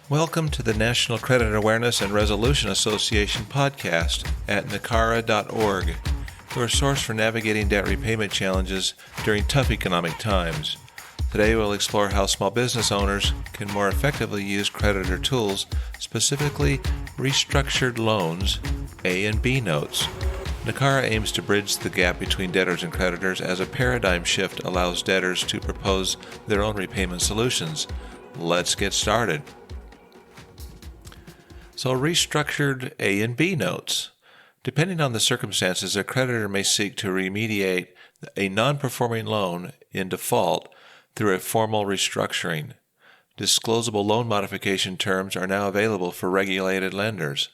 Welcome to the National Credit Awareness and Resolution Association podcast at nicara.org, your source for navigating debt repayment challenges during tough economic times. Today we'll explore how small business owners can more effectively use Creditor Tools, specifically restructured loans, A and B notes. NICARA aims to bridge the gap between debtors and creditors as a paradigm shift allows debtors to propose their own repayment solutions. Let's get started. So restructured A and B notes. Depending on the circumstances, a creditor may seek to remediate a non-performing loan in default through a formal restructuring. Disclosable loan modification terms are now available for regulated lenders.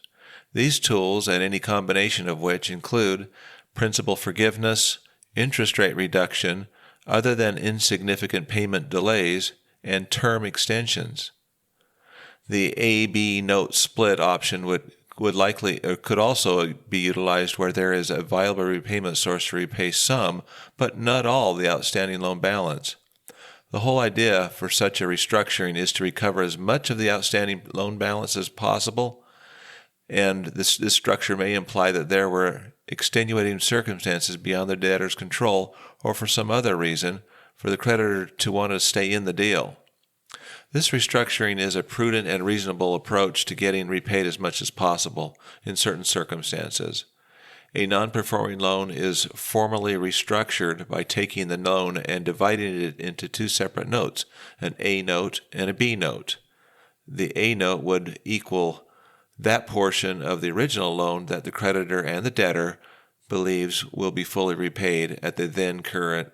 These tools, and any combination of which, include principal forgiveness, interest rate reduction, other-than-insignificant payment delays, and term extensions. The A-B note split option would likely or could also be utilized where there is a viable repayment source to repay some, but not all, the outstanding loan balance. The whole idea for such a restructuring is to recover as much of the outstanding loan balance as possible, and this structure may imply that there were extenuating circumstances beyond the debtor's control or for some other reason for the creditor to want to stay in the deal. This restructuring is a prudent and reasonable approach to getting repaid as much as possible in certain circumstances. A non-performing loan is formally restructured by taking the loan and dividing it into two separate notes, an A note and a B note. The A note would equal that portion of the original loan that the creditor and the debtor believes will be fully repaid at the then current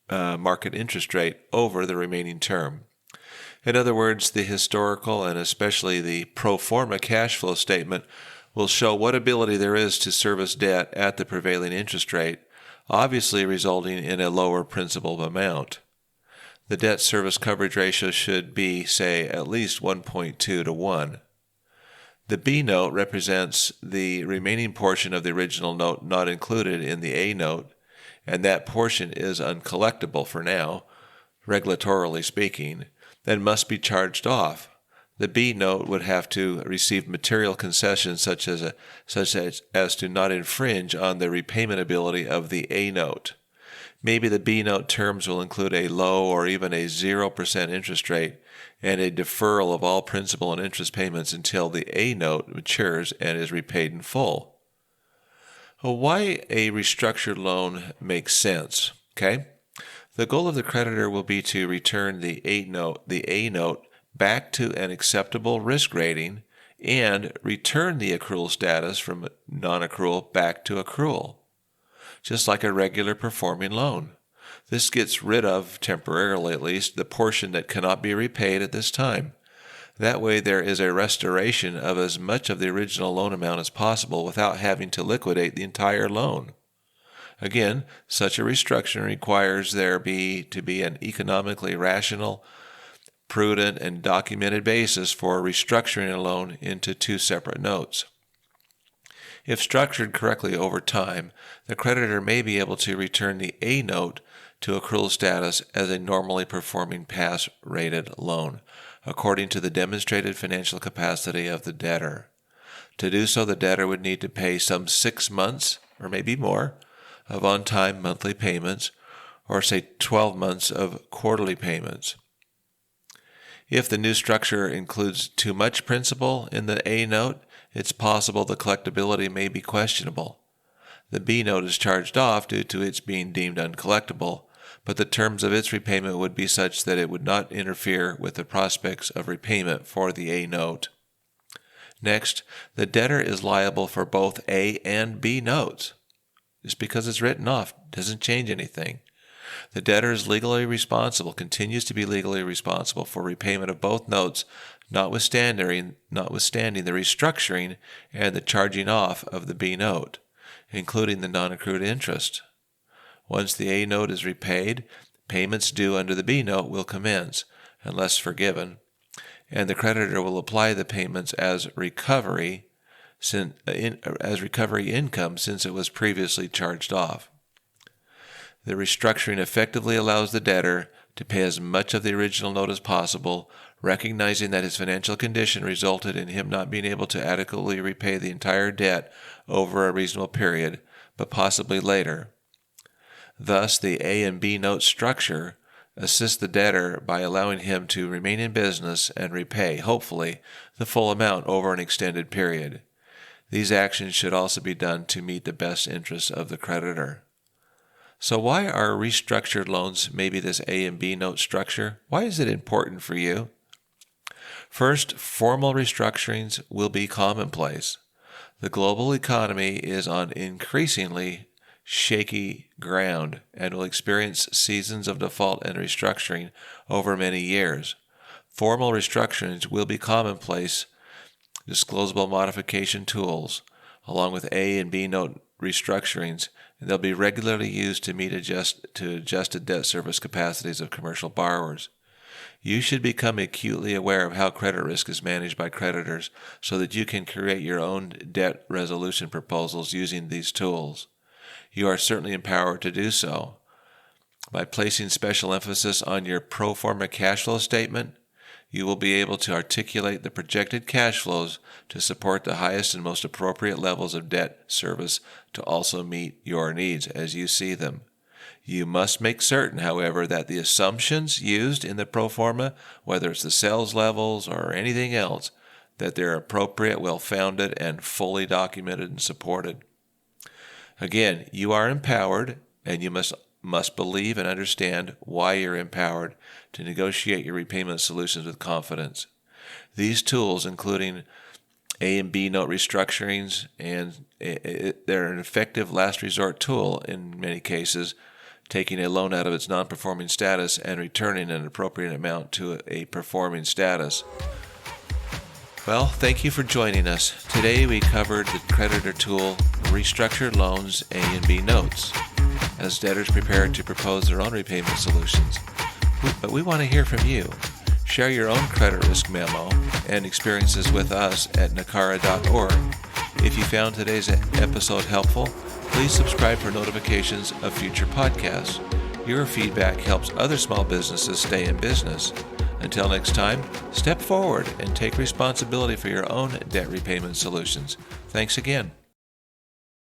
market interest rate over the remaining term. In other words, the historical and especially the pro forma cash flow statement will show what ability there is to service debt at the prevailing interest rate, obviously resulting in a lower principal amount. The debt service coverage ratio should be, say, at least 1.2 to 1. The B note represents the remaining portion of the original note not included in the A note, and that portion is uncollectible for now, regulatorily speaking, and must be charged off. The B note would have to receive material concessions such as to not infringe on the repayment ability of the A note. Maybe the B note terms will include a low or even a 0% interest rate and a deferral of all principal and interest payments until the A note matures and is repaid in full. Well, why a restructured loan makes sense, okay? The goal of the creditor will be to return the A note back to an acceptable risk rating and return the accrual status from non-accrual back to accrual, just like a regular performing loan. This gets rid of, temporarily at least, the portion that cannot be repaid at this time. That way there is a restoration of as much of the original loan amount as possible without having to liquidate the entire loan. Again, such a restructuring requires there to be an economically rational, prudent, and documented basis for restructuring a loan into two separate notes. If structured correctly over time, the creditor may be able to return the A note to accrual status as a normally performing pass-rated loan, according to the demonstrated financial capacity of the debtor. To do so, the debtor would need to pay some 6 months, or maybe more, of on-time monthly payments, or say 12 months of quarterly payments. If the new structure includes too much principal in the A note, it's possible the collectability may be questionable. The B note is charged off due to its being deemed uncollectible, but the terms of its repayment would be such that it would not interfere with the prospects of repayment for the A note. Next, the debtor is liable for both A and B notes. Just because it's written off doesn't change anything. The debtor is continues to be legally responsible for repayment of both notes, notwithstanding the restructuring and the charging off of the B note, including the non-accrued interest. Once the A note is repaid, payments due under the B note will commence, unless forgiven, and the creditor will apply the payments as recovery income since it was previously charged off. The restructuring effectively allows the debtor to pay as much of the original note as possible, recognizing that his financial condition resulted in him not being able to adequately repay the entire debt over a reasonable period, but possibly later. Thus, the A and B note structure assists the debtor by allowing him to remain in business and repay, hopefully, the full amount over an extended period. These actions should also be done to meet the best interests of the creditor. So why are restructured loans maybe this A and B note structure? Why is it important for you? First, formal restructurings will be commonplace. The global economy is on increasingly shaky ground and will experience seasons of default and restructuring over many years. Formal restructurings will be commonplace. Disclosable modification tools, along with A and B note restructurings, and they'll be regularly used to meet adjusted debt service capacities of commercial borrowers. You should become acutely aware of how credit risk is managed by creditors so that you can create your own debt resolution proposals using these tools. You are certainly empowered to do so. By placing special emphasis on your pro forma cash flow statement, you will be able to articulate the projected cash flows to support the highest and most appropriate levels of debt service to also meet your needs as you see them. You must make certain, however, that the assumptions used in the pro forma, whether it's the sales levels or anything else, that they're appropriate, well-founded, and fully documented and supported. Again, you are empowered, and you must believe and understand why you're empowered to negotiate your repayment solutions with confidence. These tools, including A and B note restructurings, and they're an effective last resort tool in many cases, taking a loan out of its non-performing status and returning an appropriate amount to a performing status. Well, thank you for joining us. Today we covered the creditor tool Restructured Loans A and B Notes as debtors prepare to propose their own repayment solutions. But we want to hear from you. Share your own credit risk memo and experiences with us at NACARA.org. If you found today's episode helpful, please subscribe for notifications of future podcasts. Your feedback helps other small businesses stay in business. Until next time, step forward and take responsibility for your own debt repayment solutions. Thanks again.